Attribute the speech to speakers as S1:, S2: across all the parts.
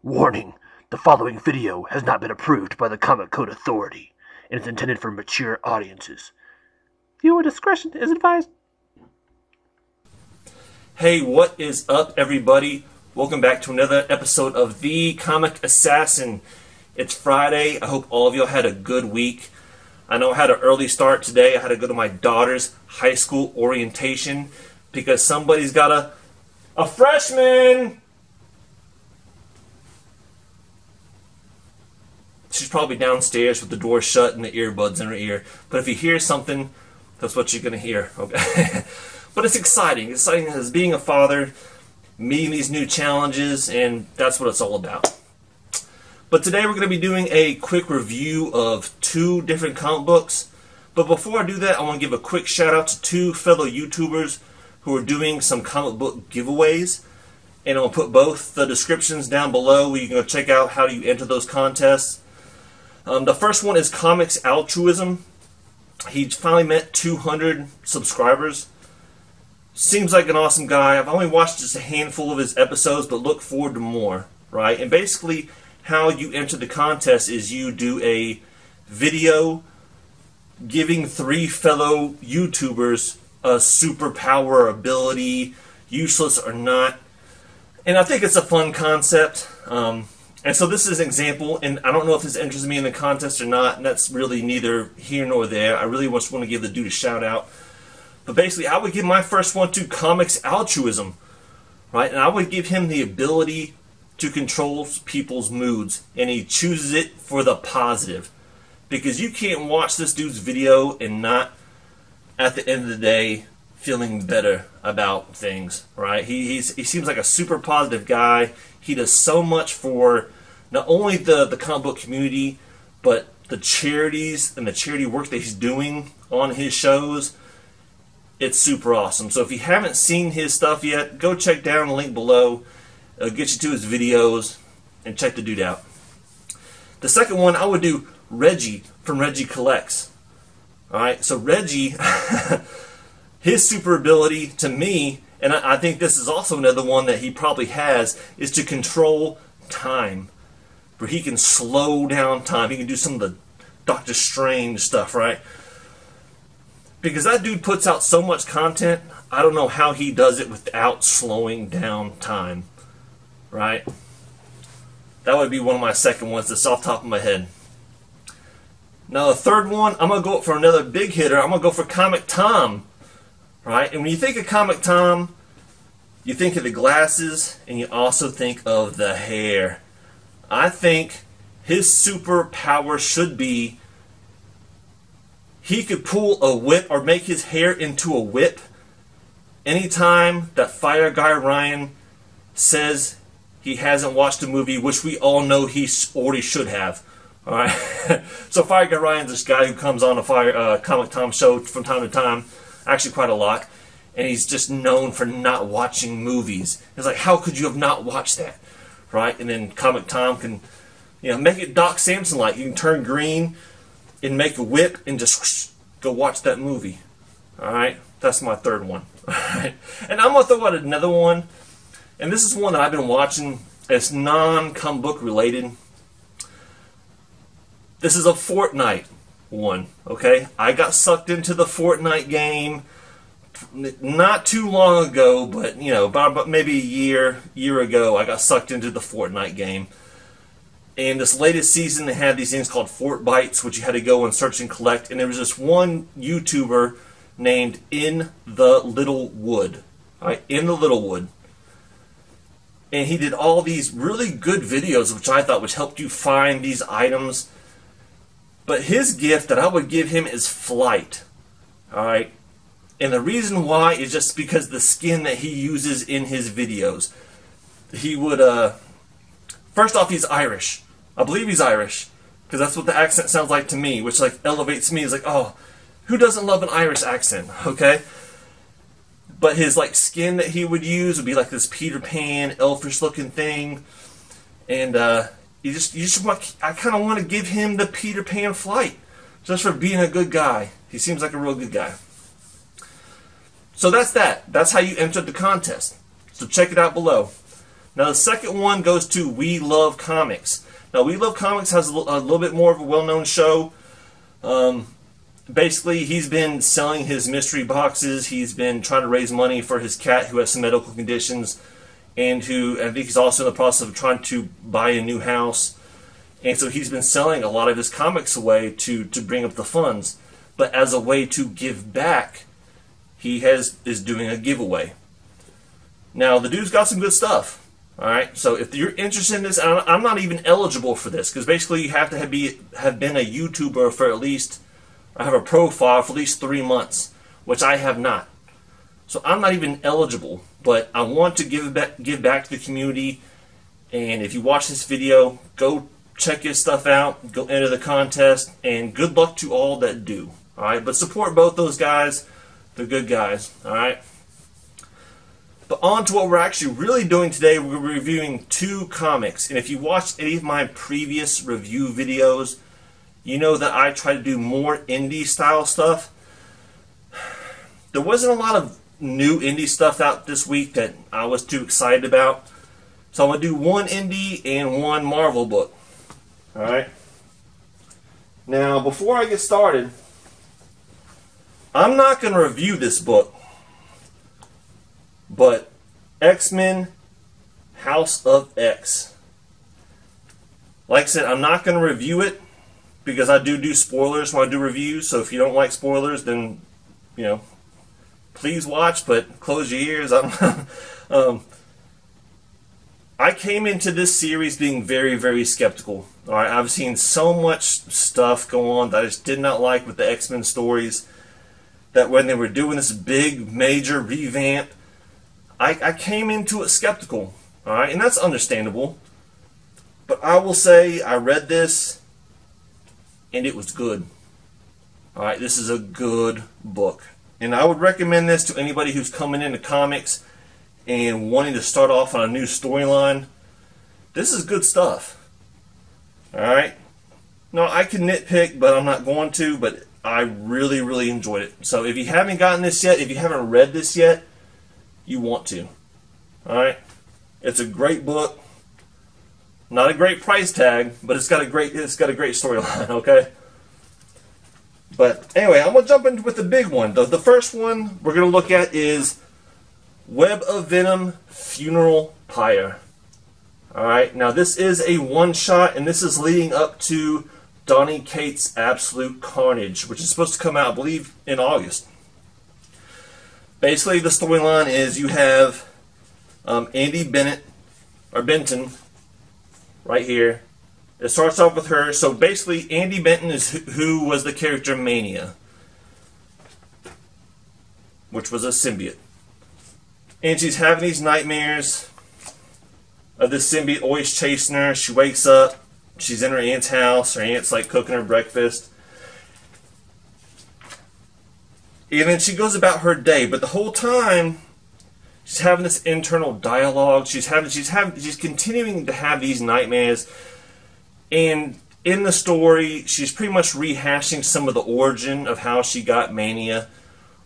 S1: Warning, the following video has not been approved by the Comic Code Authority and is intended for mature audiences. Viewer discretion is advised.
S2: Hey, what is up, everybody? Welcome back to another episode of The Comic Assassin. It's Friday. I hope all of y'all had a good week. I know I had an early start today. I had to go to my daughter's high school orientation because somebody's got a freshman. She's probably downstairs with the door shut and the earbuds in her ear. But if you hear something, that's what you're going to hear. Okay. But it's exciting. It's exciting as being a father, meeting these new challenges, and that's what it's all about. But today we're going to be doing a quick review of two different comic books. But before I do that, I want to give a quick shout out to two fellow YouTubers who are doing some comic book giveaways. And I'll put both the descriptions down below where you can go check out how you enter those contests. The first one is Comics Altruism. He finally met 200 subscribers. Seems like an awesome guy. I've only watched just a handful of his episodes, but look forward to more, right? And basically, how you enter the contest is you do a video giving 3 fellow YouTubers a superpower ability, useless or not. And I think it's a fun concept. And so this is an example, and I don't know if this interests me in the contest or not, and that's really neither here nor there. I really just want to give the dude a shout out. But basically, I would give my first one to Comics Altruism, right? And I would give him the ability to control people's moods, and he chooses it for the positive. Because you can't watch this dude's video and not, at the end of the day, feeling better about things, right? He seems like a super positive guy. He does so much for not only the comic book community, but the charities and the charity work that he's doing on his shows. It's super awesome. So if you haven't seen his stuff yet, go check down the link below. It'll get you to his videos and check the dude out. The second one, I would do Reggie from Reggie Collects. Alright, so Reggie, his super ability to me, and I think this is also another one that he probably has, is to control time. Where he can slow down time. He can do some of the Doctor Strange stuff, right? Because that dude puts out so much content, I don't know how he does it without slowing down time. Right? That would be one of my second ones that's off the top of my head. Now the third one, I'm going to go for another big hitter. I'm going to go for Comic Tom. Right? And when you think of Comic Tom, you think of the glasses, and you also think of the hair. I think his superpower should be he could pull a whip or make his hair into a whip anytime that Fire Guy Ryan says he hasn't watched a movie, which we all know he already should have. All right. So Fire Guy Ryan's this guy who comes on a Comic Tom show from time to time, actually quite a lot, and he's just known for not watching movies. It's like, how could you have not watched that? Right? And then Comic Tom can, make it Doc Samson-like. You can turn green and make a whip and just whoosh, go watch that movie. Alright? That's my third one. Alright? And I'm going to throw out another one. And this is one that I've been watching. It's non-comic book related. This is a Fortnite one. Okay? I got sucked into the Fortnite game not too long ago, but about maybe a year ago, I got sucked into the Fortnite game. And this latest season, they had these things called Fort Bites, which you had to go and search and collect. And there was this one YouTuber named In the Little Wood, right? In the Little Wood, and he did all these really good videos, which I thought would help you find these items. But his gift that I would give him is flight, all right. And the reason why is just because the skin that he uses in his videos. He would, first off, he's Irish. I believe he's Irish, because that's what the accent sounds like to me, which elevates me. It's like, oh, who doesn't love an Irish accent, okay? But his skin that he would use would be like this Peter Pan, elfish looking thing. And I kind of want to give him the Peter Pan flight, just for being a good guy. He seems like a real good guy. So that's that. That's how you enter the contest. So check it out below. Now the second one goes to We Love Comics. Now We Love Comics has a little bit more of a well-known show. Basically, he's been selling his mystery boxes. He's been trying to raise money for his cat who has some medical conditions, and who I think he's also in the process of trying to buy a new house. And so he's been selling a lot of his comics away to bring up the funds. But as a way to give back, he is doing a giveaway. Now the dude's got some good stuff. All right, so if you're interested in this, and I'm not even eligible for this because basically you have to have been a YouTuber for at least, I have a profile for at least 3 months, which I have not. So I'm not even eligible, but I want to give back to the community. And if you watch this video, go check his stuff out, go enter the contest, and good luck to all that do. All right, but support both those guys. They're good guys. All right. But on to what we're actually really doing today. We're reviewing 2 comics. And if you watched any of my previous review videos, you know that I try to do more indie style stuff. There wasn't a lot of new indie stuff out this week that I was too excited about. So I'm going to do 1 indie and 1 Marvel book. Alright. Now, before I get started, I'm not going to review this book. But X-Men House of X. Like I said, I'm not going to review it because I do spoilers when I do reviews. So if you don't like spoilers, then, you know, please watch, but close your ears. I came into this series being very, very skeptical. All right, I've seen so much stuff go on that I just did not like with the X-Men stories. That when they were doing this big, major revamp, I came into it skeptical, all right, and that's understandable. But I will say I read this, and it was good. All right, this is a good book, and I would recommend this to anybody who's coming into comics and wanting to start off on a new storyline. This is good stuff. All right. No, I can nitpick, but I'm not going to. But I really, really enjoyed it. So if you haven't gotten this yet, if you haven't read this yet, you want to. Alright? It's a great book. Not a great price tag, but it's got a great storyline, okay? But anyway, I'm gonna jump into with the big one. The first one we're gonna look at is Web of Venom Funeral Pyre. Alright, now this is a one-shot, and this is leading up to Donny Cates' Absolute Carnage, which is supposed to come out, I believe, in August. Basically, the storyline is you have Andy Benton, right here. It starts off with her. So basically, Andy Benton is who was the character Mania, which was a symbiote. And she's having these nightmares of this symbiote always chasing her. She wakes up. She's in her aunt's house. Her aunt's like cooking her breakfast. And then she goes about her day, but the whole time she's having this internal dialogue. She's continuing to have these nightmares, and in the story, she's pretty much rehashing some of the origin of how she got Mania,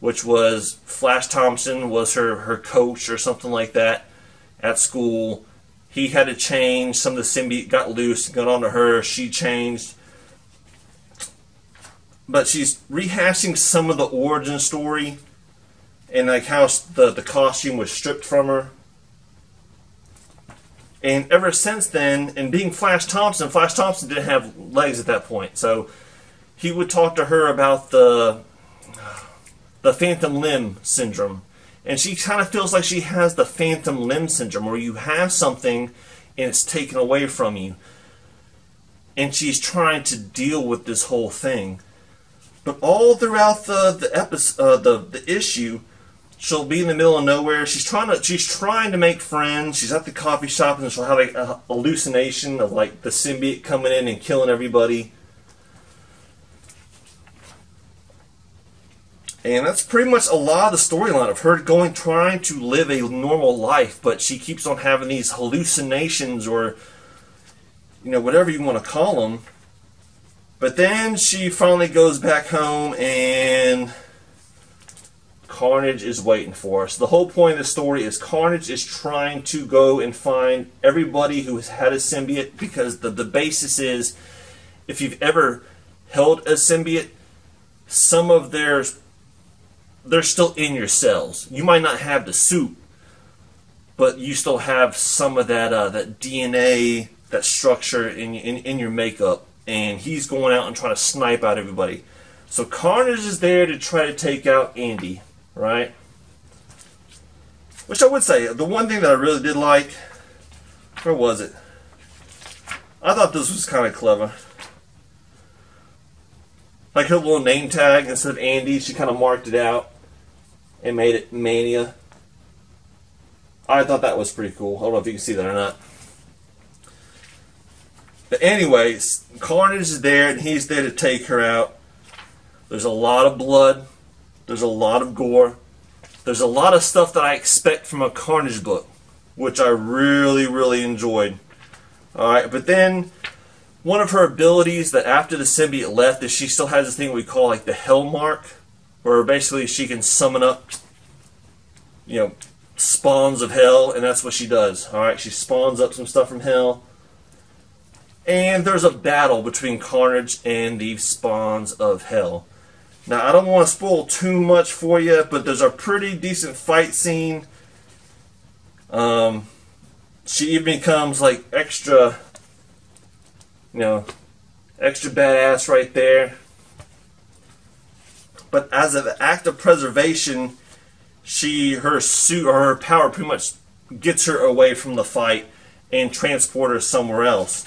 S2: which was Flash Thompson was her coach or something like that at school. He had to change. Some of the symbiote got loose and got onto her. She changed. But she's rehashing some of the origin story and like how the costume was stripped from her. And ever since then, and being Flash Thompson didn't have legs at that point. So he would talk to her about the phantom limb syndrome. And she kind of feels like she has the phantom limb syndrome, where you have something and it's taken away from you. And she's trying to deal with this whole thing. But all throughout the issue, she'll be in the middle of nowhere. She's trying to make friends. She's at the coffee shop and she'll have like a hallucination of like the symbiote coming in and killing everybody. And that's pretty much a lot of the storyline of her trying to live a normal life, but she keeps on having these hallucinations, or whatever you want to call them. But then she finally goes back home and Carnage is waiting for us. The whole point of the story is Carnage is trying to go and find everybody who has had a symbiote, because the basis is, if you've ever held a symbiote, some of they're still in your cells. You might not have the suit, but you still have some of that that DNA, that structure in your makeup. And he's going out and trying to snipe out everybody. So Carnage is there to try to take out Andy, right? Which I would say, the one thing that I really did like, where was it? I thought this was kind of clever. Like her little name tag, instead of Andy, she kind of marked it out and made it Mania. I thought that was pretty cool. I don't know if you can see that or not. But anyways, Carnage is there and he's there to take her out. There's a lot of blood. There's a lot of gore. There's a lot of stuff that I expect from a Carnage book, which I really, really enjoyed. Alright, but then one of her abilities that after the symbiote left is she still has this thing we call like the Hell Mark, where basically she can summon up, you know, spawns of hell, and that's what she does. Alright, she spawns up some stuff from hell. And there's a battle between Carnage and the spawns of hell. Now, I don't want to spoil too much for you, but there's a pretty decent fight scene. She even becomes like extra, you know, extra badass right there. But as an act of preservation, her suit or her power pretty much gets her away from the fight and transport her somewhere else.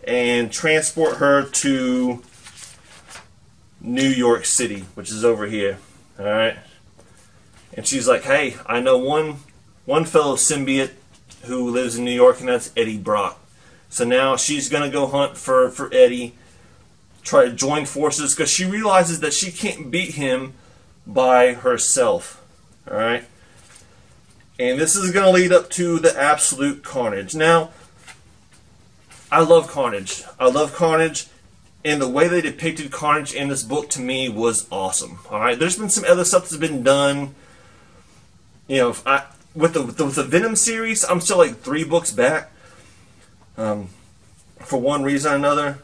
S2: And transport her to New York City, which is over here. Alright? And she's like, hey, I know one fellow symbiote who lives in New York, and that's Eddie Brock. So now she's going to go hunt for Eddie, try to join forces, because she realizes that she can't beat him by herself. Alright? And this is going to lead up to the absolute carnage. Now, I love Carnage. I love Carnage, and the way they depicted Carnage in this book to me was awesome. Alright, there's been some other stuff that's been done. You know, with the Venom series, I'm still like 3 books back. For one reason or another.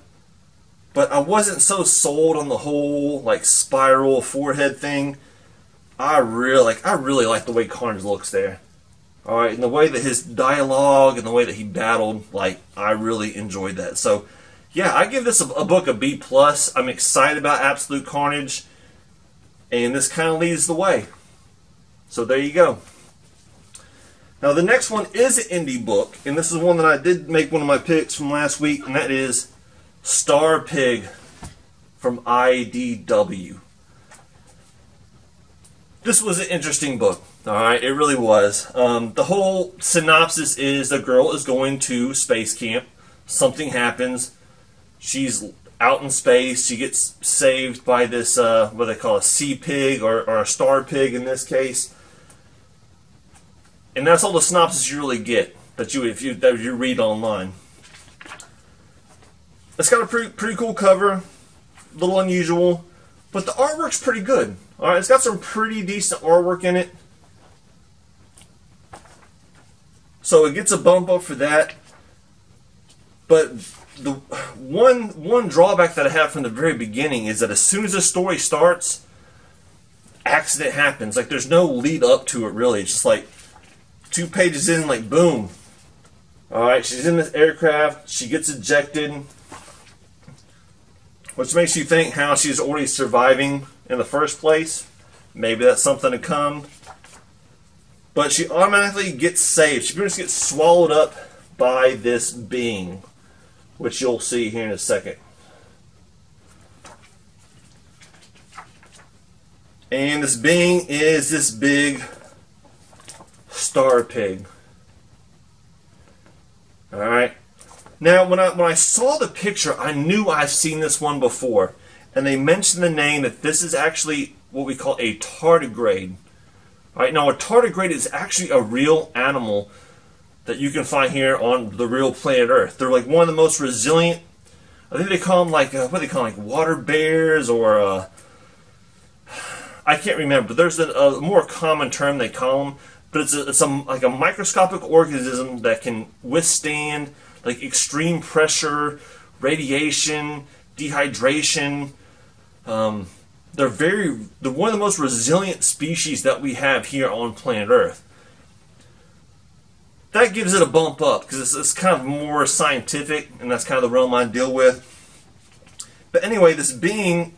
S2: But I wasn't so sold on the whole like spiral forehead thing. I really like the way Carnage looks there. Alright, and the way that his dialogue and the way that he battled, like, I really enjoyed that. So, yeah, I give this a book a B+. I'm excited about Absolute Carnage, and this kind of leads the way. So there you go. Now, the next one is an indie book, and this is one that I did make one of my picks from last week, and that is Star Pig from IDW. This was an interesting book. Alright, it really was. The whole synopsis is the girl is going to space camp. Something happens. She's out in space. She gets saved by this, what they call a sea pig or a star pig in this case. And that's all the synopsis you really get that you read online. It's got a pretty cool cover. A little unusual. But the artwork's pretty good. Alright, it's got some pretty decent artwork in it. So it gets a bump up for that. But the one drawback that I have from the very beginning is that as soon as the story starts, accident happens. Like, there's no lead up to it, really. It's just like 2 pages in, like, boom. Alright, she's in this aircraft. She gets ejected. Which makes you think how she's already surviving in the first place. Maybe that's something to come. But she automatically gets saved. She pretty much gets swallowed up by this being, which you'll see here in a second. And this being is this big star pig. Alright. Now, when I saw the picture, I knew I've seen this one before. And they mentioned the name that this is actually what we call a tardigrade. Alright, now a tardigrade is actually a real animal that you can find here on the real planet Earth. They're like one of the most resilient. I think they call them like, what do they call them? Like water bears, or I can't remember. There's a more common term they call them, but it's like a microscopic organism that can withstand like extreme pressure, radiation, dehydration. They're one of the most resilient species that we have here on planet Earth. That gives it a bump up because it's kind of more scientific, and that's kind of the realm I deal with. But anyway, this being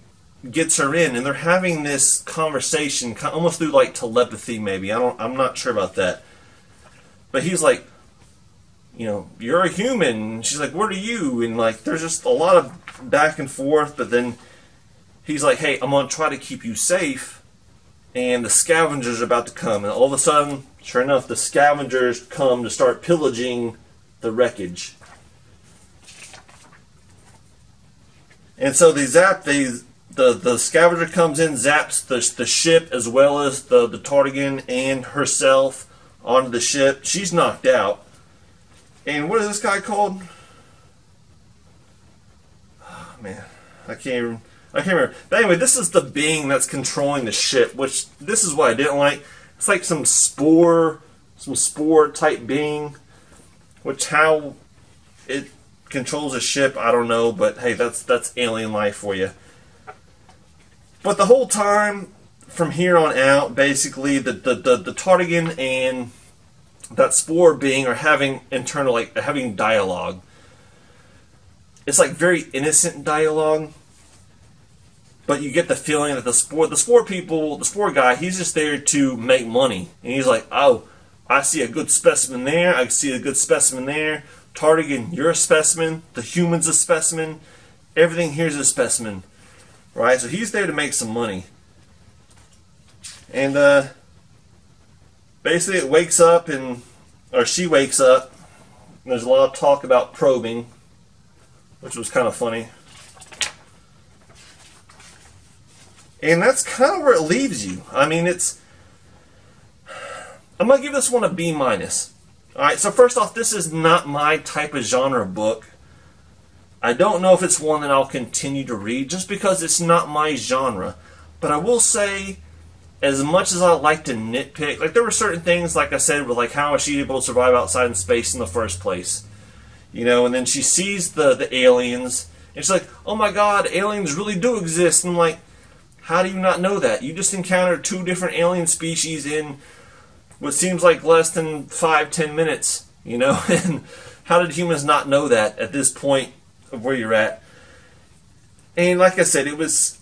S2: gets her in, and they're having this conversation almost through like telepathy, maybe. I'm not sure about that. But he's like, you know, you're a human. And she's like, what are you? And like, there's just a lot of back and forth. But then he's like, hey, I'm gonna try to keep you safe. And the scavengers are about to come, and all of a sudden, sure enough, the scavengers come to start pillaging the wreckage. And so they zap the scavenger comes in, zaps the ship as well as the Tardigan and herself onto the ship. She's knocked out. And what is this guy called? Oh, man, I can't remember. But anyway, this is the being that's controlling the ship, which this is what I didn't like. It's like some spore type being, which how it controls a ship, I don't know, but hey, that's alien life for you. But the whole time from here on out, basically the Tardigan and that spore being are having internal, like having dialogue. It's like very innocent dialogue, but you get the feeling that the spore guy, he's just there to make money, and he's like, oh, I see a good specimen there, I see a good specimen there. Tardigan, you're a specimen. The human's a specimen. Everything here's a specimen. Right? So he's there to make some money. And basically it wakes up, or she wakes up, and there's a lot of talk about probing, which was kind of funny. And that's kind of where it leaves you. I mean, I'm going to give this one a B-. Alright, so first off, this is not my type of genre book. I don't know if it's one that I'll continue to read just because it's not my genre. But I will say, as much as I like to nitpick, like there were certain things, like I said, with like how is she able to survive outside in space in the first place? You know, and then she sees the aliens, and she's like, oh my god, aliens really do exist. And I'm like, how do you not know that? You just encountered 2 different alien species in what seems like less than 5-10 minutes, you know? And how did humans not know that at this point of where you're at? And like I said, it was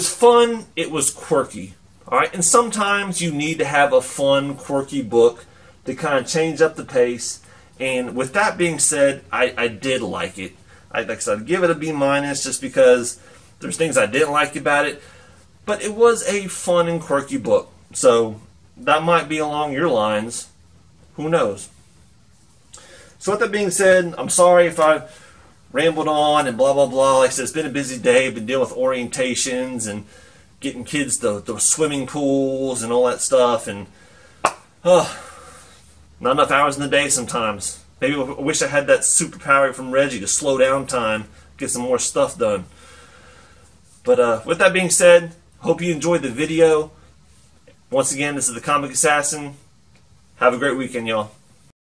S2: fun, it was quirky. Alright, and sometimes you need to have a fun, quirky book to kind of change up the pace. And with that being said, I did like it. Like I said, I'd give it a B- just because there's things I didn't like about it. But it was a fun and quirky book. So that might be along your lines. Who knows? So with that being said, I'm sorry if I rambled on and blah, blah, blah. Like I said, it's been a busy day. I've been dealing with orientations and getting kids to swimming pools and all that stuff. And not enough hours in the day sometimes. Maybe I wish I had that superpower from Reggie to slow down time, get some more stuff done. But with that being said, hope you enjoyed the video. Once again, this is the Comic Assassin. Have a great weekend, y'all.